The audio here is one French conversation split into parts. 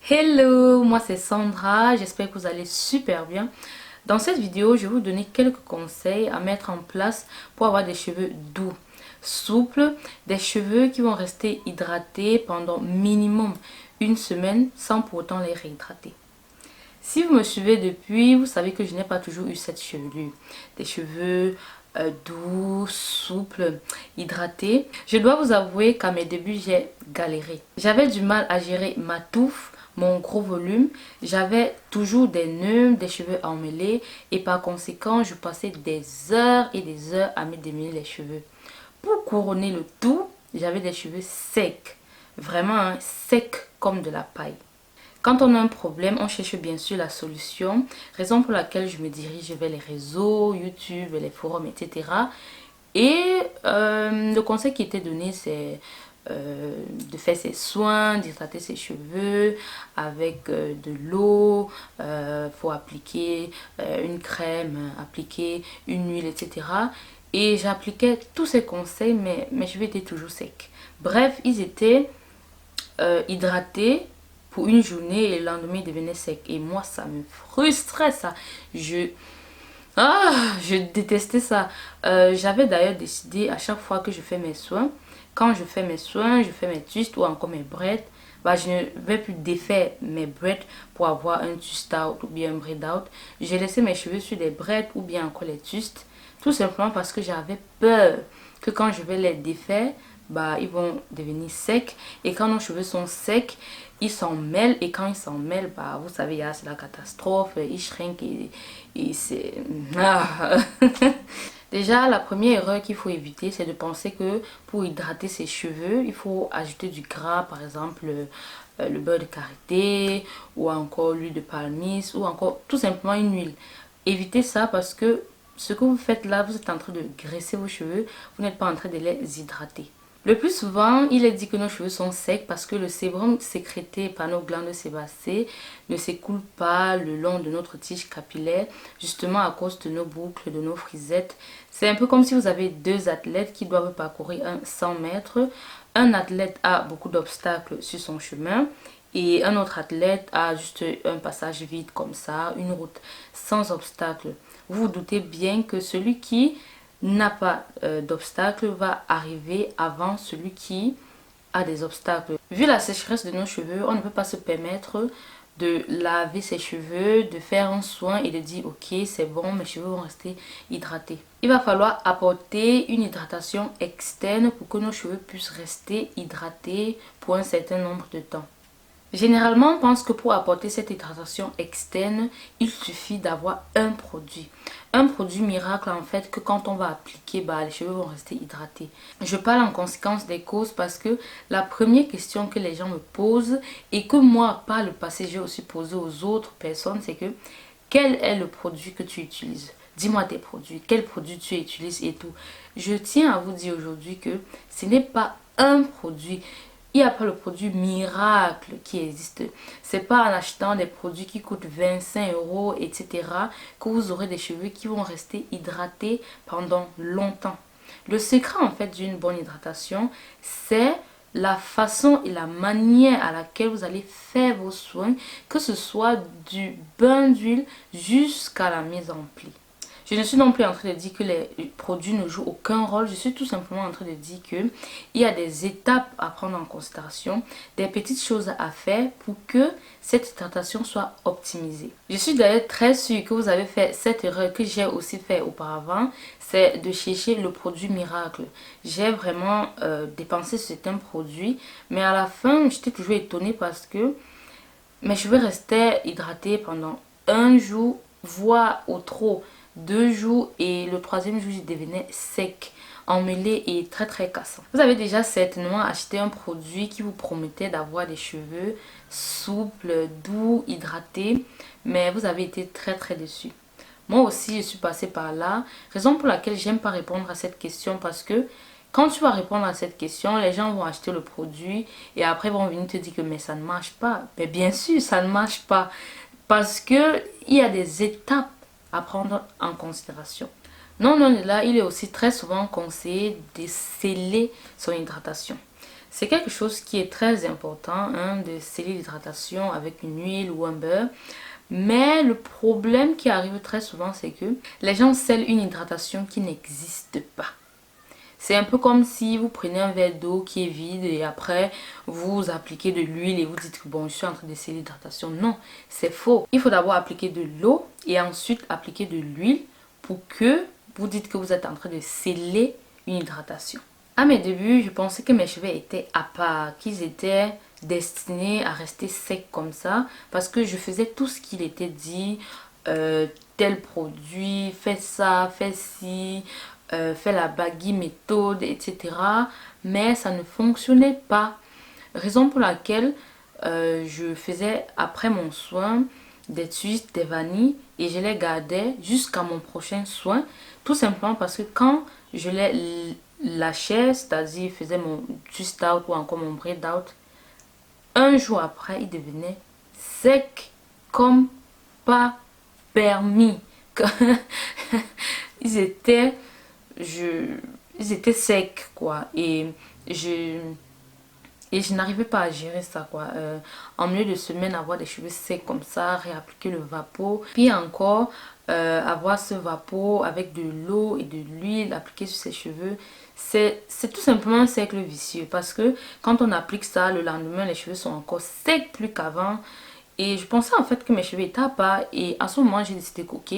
Hello, moi c'est Sandra, j'espère que vous allez super bien. Dans cette vidéo, je vais vous donner quelques conseils à mettre en place pour avoir des cheveux doux, souples, des cheveux qui vont rester hydratés pendant minimum une semaine sans pour autant les réhydrater. Si vous me suivez depuis, vous savez que je n'ai pas toujours eu cette chevelure. Des cheveux doux, souples, hydratés. Je dois vous avouer qu'à mes débuts, j'ai galéré. J'avais du mal à gérer ma touffe, mon gros volume. J'avais toujours des nœuds, des cheveux emmêlés. Et par conséquent, je passais des heures et des heures à me démêler les cheveux. Pour couronner le tout, j'avais des cheveux secs. Vraiment secs comme de la paille. Quand on a un problème, on cherche bien sûr la solution, raison pour laquelle je me dirige vers les réseaux, YouTube, les forums, etc. Et le conseil qui était donné, c'est de faire ses soins, d'hydrater ses cheveux avec de l'eau, faut appliquer une crème, appliquer une huile, etc. Et j'appliquais tous ces conseils, mais mes cheveux étaient toujours secs. Bref, ils étaient hydratés pour une journée et le lendemain il devenait sec. Et moi ça me frustrait ça. Je détestais ça. J'avais d'ailleurs décidé à chaque fois que je fais mes soins, quand je fais mes soins, je fais mes twists ou encore mes braids, bah, je ne vais plus défaire mes braids pour avoir un twist out ou bien un braid out. J'ai laissé mes cheveux sur des braids ou bien encore les twists. Tout simplement parce que j'avais peur que quand je vais les défaire, bah, ils vont devenir secs. Et quand nos cheveux sont secs, ils s'en mêlent. Et quand ils s'en mêlent, bah, vous savez, c'est la catastrophe. Ils shrinkent et c'est... Ah. Déjà, la première erreur qu'il faut éviter, c'est de penser que pour hydrater ses cheveux, il faut ajouter du gras, par exemple le beurre de karité, ou encore l'huile de palmiste, ou encore tout simplement une huile. Évitez ça parce que ce que vous faites là, vous êtes en train de graisser vos cheveux, vous n'êtes pas en train de les hydrater. Le plus souvent, il est dit que nos cheveux sont secs parce que le sébum sécrété par nos glandes sébacées ne s'écoule pas le long de notre tige capillaire, justement à cause de nos boucles, de nos frisettes. C'est un peu comme si vous avez deux athlètes qui doivent parcourir un 100 mètres. Un athlète a beaucoup d'obstacles sur son chemin et un autre athlète a juste un passage vide comme ça, une route sans obstacles. Vous vous doutez bien que celui qui n'a pas d'obstacle va arriver avant celui qui a des obstacles. Vu la sécheresse de nos cheveux, on ne peut pas se permettre de laver ses cheveux, de faire un soin et de dire ok c'est bon, mes cheveux vont rester hydratés. Il va falloir apporter une hydratation externe pour que nos cheveux puissent rester hydratés pour un certain nombre de temps. Généralement, on pense que pour apporter cette hydratation externe, il suffit d'avoir un produit. Un produit miracle en fait que quand on va appliquer, bah, les cheveux vont rester hydratés. Je parle en conséquence des causes parce que la première question que les gens me posent et que moi, par le passé, j'ai aussi posé aux autres personnes, c'est que quel est le produit que tu utilises? Dis-moi tes produits, quel produit tu utilises et tout. Je tiens à vous dire aujourd'hui que ce n'est pas un produit. Il n'y a pas le produit miracle qui existe. C'est pas en achetant des produits qui coûtent 25 euros, etc. que vous aurez des cheveux qui vont rester hydratés pendant longtemps. Le secret en fait d'une bonne hydratation, c'est la façon et la manière à laquelle vous allez faire vos soins, que ce soit du bain d'huile jusqu'à la mise en pli. Je ne suis non plus en train de dire que les produits ne jouent aucun rôle. Je suis tout simplement en train de dire qu'il y a des étapes à prendre en considération, des petites choses à faire pour que cette hydratation soit optimisée. Je suis d'ailleurs très sûre que vous avez fait cette erreur que j'ai aussi fait auparavant, c'est de chercher le produit miracle. J'ai vraiment dépensé certains produits, mais à la fin, j'étais toujours étonnée parce que mes cheveux restaient hydratés pendant un jour, voire au trop 2 jours, et le troisième jour il devenait sec, emmêlé et très très cassant. Vous avez déjà certainement acheté un produit qui vous promettait d'avoir des cheveux souples, doux, hydratés, mais vous avez été très très déçus. Moi aussi je suis passée par là, raison pour laquelle j'aime pas répondre à cette question parce que quand tu vas répondre à cette question, les gens vont acheter le produit et après vont venir te dire que mais ça ne marche pas. Mais bien sûr ça ne marche pas parce que il y a des étapes à prendre en considération. Non, non, là, il est aussi très souvent conseillé de sceller son hydratation. C'est quelque chose qui est très important, hein, de sceller l'hydratation avec une huile ou un beurre. Mais le problème qui arrive très souvent, c'est que les gens scellent une hydratation qui n'existe pas. C'est un peu comme si vous prenez un verre d'eau qui est vide et après vous appliquez de l'huile et vous dites que bon, je suis en train de sceller l'hydratation. Non, c'est faux. Il faut d'abord appliquer de l'eau et ensuite appliquer de l'huile pour que vous dites que vous êtes en train de sceller une hydratation. À mes débuts, je pensais que mes cheveux étaient à part, qu'ils étaient destinés à rester secs comme ça parce que je faisais tout ce qu'il était dit, tel produit, fais ça, fais ci, fais la baggy méthode, etc. Mais ça ne fonctionnait pas. Raison pour laquelle je faisais après mon soin des twists, des vanilles et je les gardais jusqu'à mon prochain soin. Tout simplement parce que quand je les lâchais, c'est-à-dire faisais mon twist out ou encore mon braid out, un jour après, il devenait sec comme pas permis. Ils étaient, ils étaient secs quoi. Et je n'arrivais pas à gérer ça quoi. En milieu de semaine, avoir des cheveux secs comme ça, réappliquer le vapeau. Puis encore, avoir ce vapeau avec de l'eau et de l'huile appliquée sur ses cheveux. C'est tout simplement un cercle vicieux. Parce que quand on applique ça, le lendemain, les cheveux sont encore secs plus qu'avant. Et je pensais en fait que mes cheveux étaient à part. Et à ce moment, j'ai décidé que ok,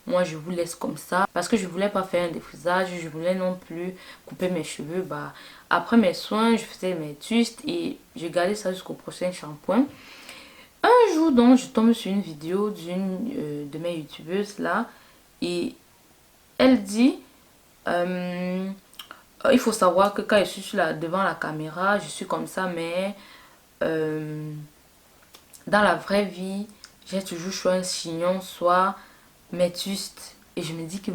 moi je vous laisse comme ça. Parce que je voulais pas faire un défrisage. Je voulais non plus couper mes cheveux. Bah, après mes soins, je faisais mes twists et je gardais ça jusqu'au prochain shampoing. Un jour donc, je tombe sur une vidéo d'une de mes youtubeuses là. Et elle dit... il faut savoir que quand je suis devant la caméra, je suis comme ça. Mais... dans la vraie vie, j'ai toujours choisi un chignon, soit mes twists. Et je me dis que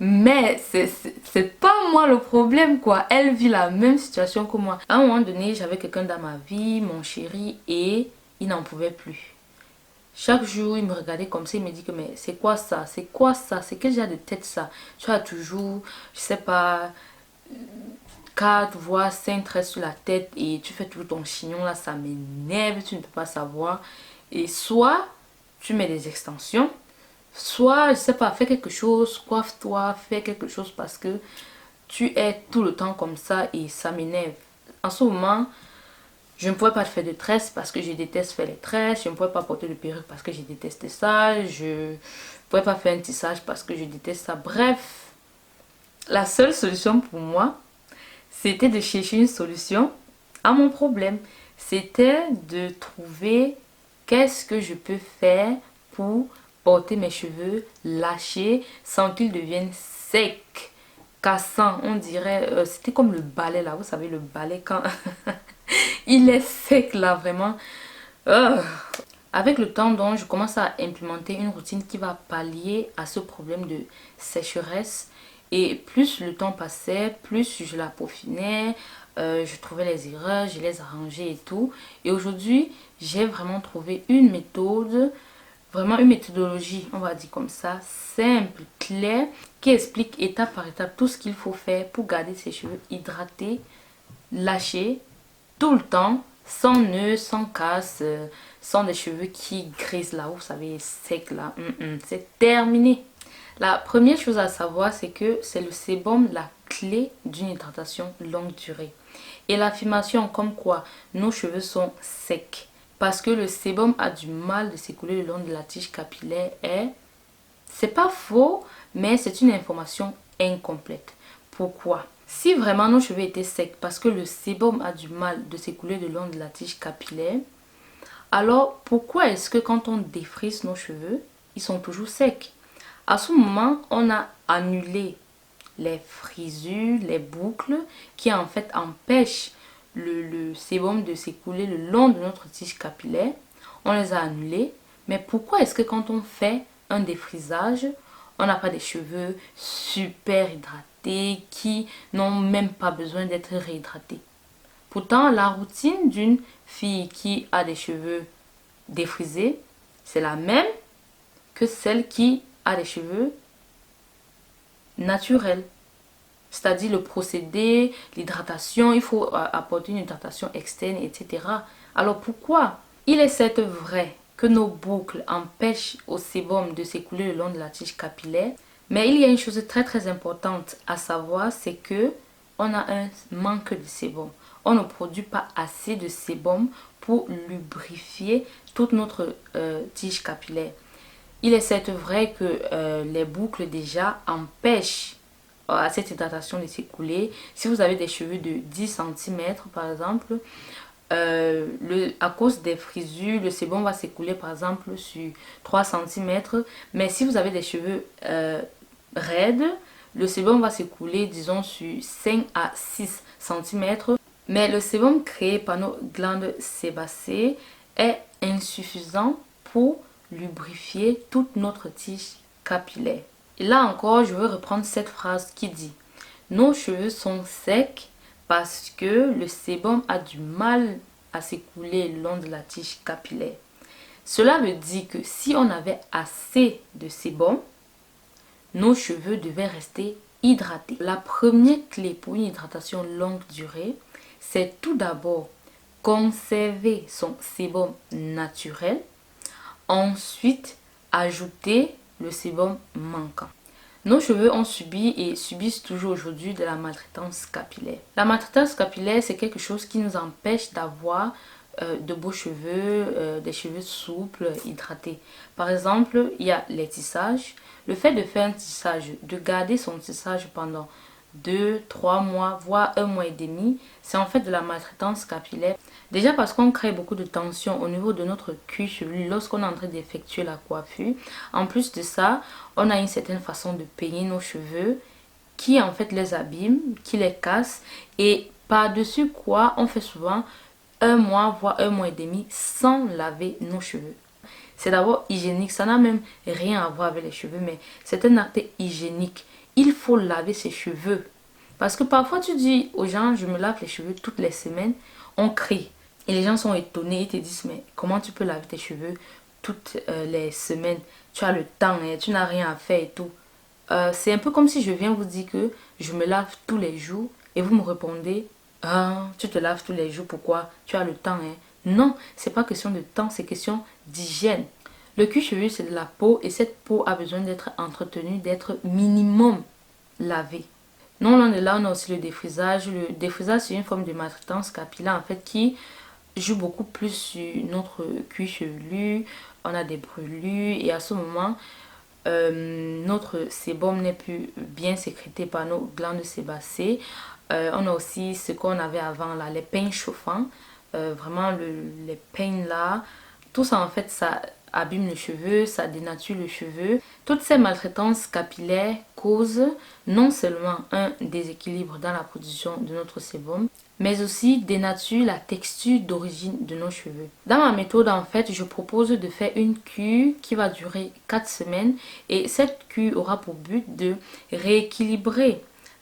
mais c'est pas moi le problème quoi. Elle vit la même situation que moi. À un moment donné, j'avais quelqu'un dans ma vie, mon chéri, et il n'en pouvait plus. Chaque jour, il me regardait comme ça, il me dit que mais c'est quoi ça? C'est quoi ça? C'est quel genre de tête ça? Tu as toujours, je sais pas, 4 voire 5 traits sur la tête et tu fais tout ton chignon là, ça m'énerve, tu ne peux pas savoir. Et soit tu mets des extensions, soit je sais pas, fais quelque chose, coiffe-toi, fais quelque chose parce que tu es tout le temps comme ça et ça m'énerve. En ce moment, je ne pourrais pas faire de tresses parce que je déteste faire les tresses, je ne pourrais pas porter de perruque parce que je déteste ça, je ne pourrais pas faire un tissage parce que je déteste ça. Bref, la seule solution pour moi, c'était de chercher une solution à mon problème. C'était de trouver qu'est-ce que je peux faire pour porter mes cheveux lâchés sans qu'ils deviennent secs, cassants. On dirait, c'était comme le balai là, vous savez le balai quand il est sec là vraiment. Euh. Avec le temps donc, je commence à implémenter une routine qui va pallier à ce problème de sécheresse. Et plus le temps passait, plus je la peaufinais, je trouvais les erreurs, je les arrangeais et tout. Et aujourd'hui, j'ai vraiment trouvé une méthode, vraiment une méthodologie, on va dire comme ça, simple, claire, qui explique étape par étape tout ce qu'il faut faire pour garder ses cheveux hydratés, lâchés, tout le temps, sans nœuds, sans casse, sans des cheveux qui grisent là, vous savez, secs là. C'est terminé. La première chose à savoir, c'est que c'est le sébum la clé d'une hydratation longue durée. Et l'affirmation comme quoi nos cheveux sont secs parce que le sébum a du mal de s'écouler le long de la tige capillaire c'est pas faux, mais c'est une information incomplète. Pourquoi? Si vraiment nos cheveux étaient secs parce que le sébum a du mal de s'écouler le long de la tige capillaire, alors pourquoi est-ce que quand on défrise nos cheveux, ils sont toujours secs? À ce moment, on a annulé les frisures, les boucles qui en fait empêchent le sébum de s'écouler le long de notre tige capillaire. On les a annulés. Mais pourquoi est-ce que quand on fait un défrisage, on n'a pas des cheveux super hydratés qui n'ont même pas besoin d'être réhydratés? Pourtant, la routine d'une fille qui a des cheveux défrisés, c'est la même que celle qui a des cheveux naturels. C'est-à-dire le procédé, l'hydratation, il faut apporter une hydratation externe, etc. Alors pourquoi? Il est certes vrai que nos boucles empêchent au sébum de s'écouler le long de la tige capillaire, mais il y a une chose très importante à savoir, c'est que on a un manque de sébum. On ne produit pas assez de sébum pour lubrifier toute notre tige capillaire. Il est certes vrai que les boucles déjà empêchent à cette hydratation de s'écouler. Si vous avez des cheveux de 10 cm par exemple, à cause des frisures, le sébum va s'écouler par exemple sur 3 cm. Mais si vous avez des cheveux raides, le sébum va s'écouler disons sur 5 à 6 cm. Mais le sébum créé par nos glandes sébacées est insuffisant pour lubrifier toute notre tige capillaire. Et là encore, je veux reprendre cette phrase qui dit: nos cheveux sont secs parce que le sébum a du mal à s'écouler le long de la tige capillaire. Cela veut dire que si on avait assez de sébum, nos cheveux devaient rester hydratés. La première clé pour une hydratation longue durée, c'est tout d'abord conserver son sébum naturel. Ensuite, ajouter le sébum manquant. Nos cheveux ont subi et subissent toujours aujourd'hui de la maltraitance capillaire. La maltraitance capillaire, c'est quelque chose qui nous empêche d'avoir de beaux cheveux, des cheveux souples, hydratés. Par exemple, il y a les tissages. Le fait de faire un tissage, de garder son tissage pendant 2-3 mois, voire 1 mois et demi, c'est en fait de la maltraitance capillaire. Déjà parce qu'on crée beaucoup de tension au niveau de notre cuir chevelu lorsqu'on est en train d'effectuer la coiffure. En plus de ça, on a une certaine façon de peigner nos cheveux qui en fait les abîme, qui les casse. Et par-dessus quoi, on fait souvent 1 mois, voire 1 mois et demi sans laver nos cheveux. C'est d'abord hygiénique, ça n'a même rien à voir avec les cheveux, mais c'est un acte hygiénique. Il faut laver ses cheveux. Parce que parfois tu dis aux gens, je me lave les cheveux toutes les semaines, on crie. Et les gens sont étonnés, ils te disent, mais comment tu peux laver tes cheveux toutes les semaines? Tu as le temps, hein, tu n'as rien à faire et tout. C'est un peu comme si je viens vous dire que je me lave tous les jours et vous me répondez, ah, tu te laves tous les jours, pourquoi? Tu as le temps, hein. Non, c'est pas question de temps, c'est question d'hygiène. Le cuir chevelu, c'est de la peau et cette peau a besoin d'être entretenue, d'être minimum lavée. Non loin de là, on a aussi le défrisage. Le défrisage, c'est une forme de maltraitance capillaire en fait qui joue beaucoup plus sur notre cuir chevelu. On a des brûlures et à ce moment, notre sébum n'est plus bien sécrété par nos glandes sébacées. On a aussi ce qu'on avait avant là, les peignes chauffants. Vraiment les peignes là, tout ça en fait ça abîme le cheveu, ça dénature le cheveu. Toutes ces maltraitances capillaires causent non seulement un déséquilibre dans la production de notre sébum, mais aussi dénature la texture d'origine de nos cheveux. Dans ma méthode en fait, je propose de faire une cure qui va durer 4 semaines et cette cure aura pour but de rééquilibrer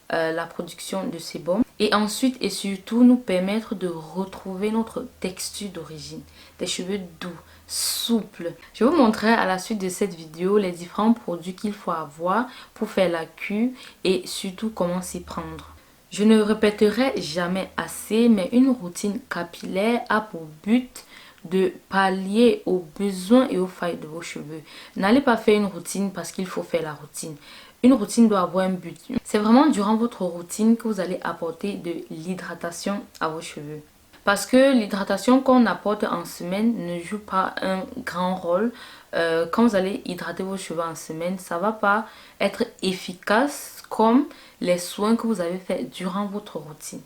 la production de sébum et ensuite et surtout nous permettre de retrouver notre texture d'origine, des cheveux doux, souples. Je vous montrerai à la suite de cette vidéo les différents produits qu'il faut avoir pour faire la cure et surtout comment s'y prendre. Je ne répéterai jamais assez, mais une routine capillaire a pour but de pallier aux besoins et aux failles de vos cheveux. N'allez pas faire une routine parce qu'il faut faire la routine. Une routine doit avoir un but. C'est vraiment durant votre routine que vous allez apporter de l'hydratation à vos cheveux. Parce que l'hydratation qu'on apporte en semaine ne joue pas un grand rôle. Quand vous allez hydrater vos cheveux en semaine, ça ne va pas être efficace comme les soins que vous avez fait durant votre routine.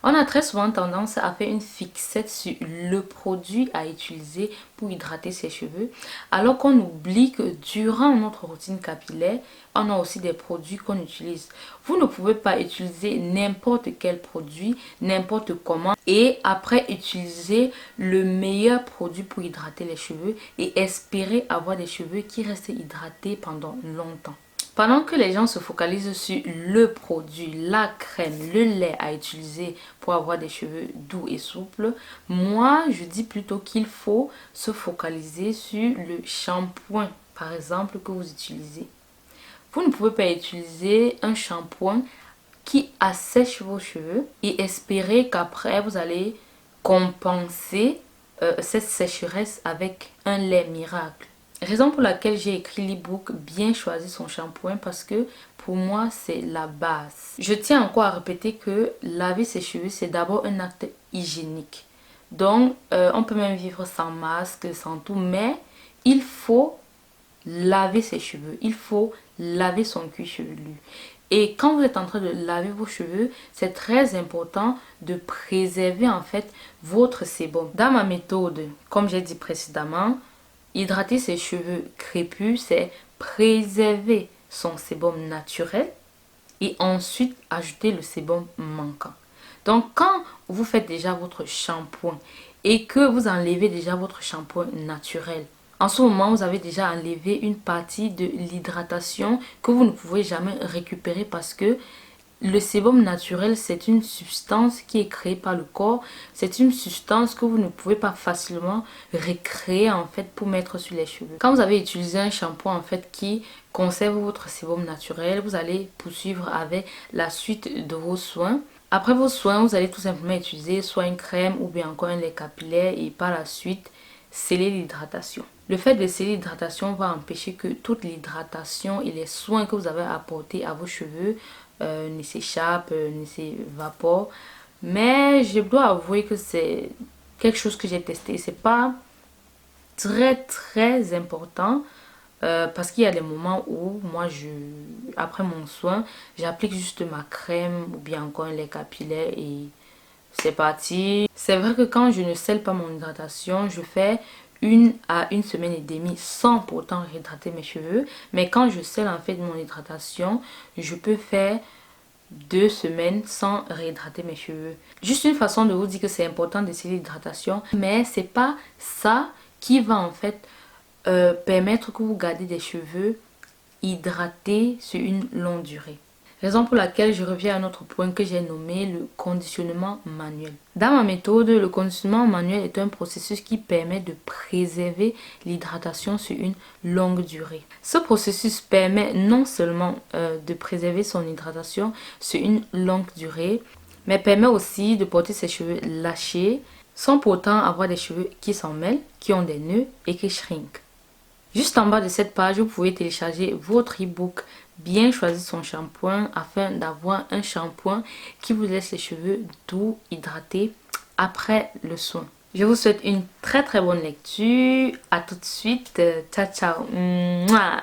On a très souvent tendance à faire une fixette sur le produit à utiliser pour hydrater ses cheveux, alors qu'on oublie que durant notre routine capillaire, on a aussi des produits qu'on utilise. Vous ne pouvez pas utiliser n'importe quel produit, n'importe comment, et après utiliser le meilleur produit pour hydrater les cheveux et espérer avoir des cheveux qui restent hydratés pendant longtemps. Pendant que les gens se focalisent sur le produit, la crème, le lait à utiliser pour avoir des cheveux doux et souples, moi je dis plutôt qu'il faut se focaliser sur le shampoing, par exemple, que vous utilisez. Vous ne pouvez pas utiliser un shampoing qui assèche vos cheveux et espérez qu'après vous allez compenser cette sécheresse avec un lait miracle. Raison pour laquelle j'ai écrit l'ebook Bien choisir son shampoing, parce que pour moi c'est la base. Je tiens encore à répéter que laver ses cheveux c'est d'abord un acte hygiénique. Donc on peut même vivre sans masque, sans tout, mais il faut laver ses cheveux, il faut laver son cuir chevelu. Et quand vous êtes en train de laver vos cheveux, c'est très important de préserver en fait votre sébum. Dans ma méthode, comme j'ai dit précédemment, hydrater ses cheveux crépus, c'est préserver son sébum naturel et ensuite ajouter le sébum manquant. Donc quand vous faites déjà votre shampoing et que vous enlevez déjà votre shampoing naturel, en ce moment, vous avez déjà enlevé une partie de l'hydratation que vous ne pouvez jamais récupérer parce que le sébum naturel, c'est une substance qui est créée par le corps. C'est une substance que vous ne pouvez pas facilement recréer en fait pour mettre sur les cheveux. Quand vous avez utilisé un shampoing en fait qui conserve votre sébum naturel, vous allez poursuivre avec la suite de vos soins. Après vos soins, vous allez tout simplement utiliser soit une crème ou bien encore un lait capillaire et par la suite sceller l'hydratation. Le fait de sceller l'hydratation va empêcher que toute l'hydratation et les soins que vous avez apportés à vos cheveux ne s'échappent, ne s'évaporent. Mais je dois avouer que c'est quelque chose que j'ai testé. C'est pas très important parce qu'il y a des moments où moi, après mon soin, j'applique juste ma crème ou bien encore un lait capillaire et c'est parti. C'est vrai que quand je ne scelle pas mon hydratation, je fais 1 à 1 semaine et demie sans pourtant réhydrater mes cheveux. Mais quand je scelle en fait mon hydratation, je peux faire 2 semaines sans réhydrater mes cheveux. Juste une façon de vous dire que c'est important d'essayer l'hydratation, mais c'est pas ça qui va en fait permettre que vous gardez des cheveux hydratés sur une longue durée. Raison pour laquelle je reviens à un autre point que j'ai nommé le conditionnement manuel. Dans ma méthode, le conditionnement manuel est un processus qui permet de préserver l'hydratation sur une longue durée. Ce processus permet non seulement de préserver son hydratation sur une longue durée, mais permet aussi de porter ses cheveux lâchés sans pourtant avoir des cheveux qui s'en mêlent, qui ont des nœuds et qui shrinkent. Juste en bas de cette page, vous pouvez télécharger votre e-book Bien choisir son shampoing afin d'avoir un shampoing qui vous laisse les cheveux doux, hydratés après le soin. Je vous souhaite une très bonne lecture. À tout de suite. Ciao ciao. Mouah.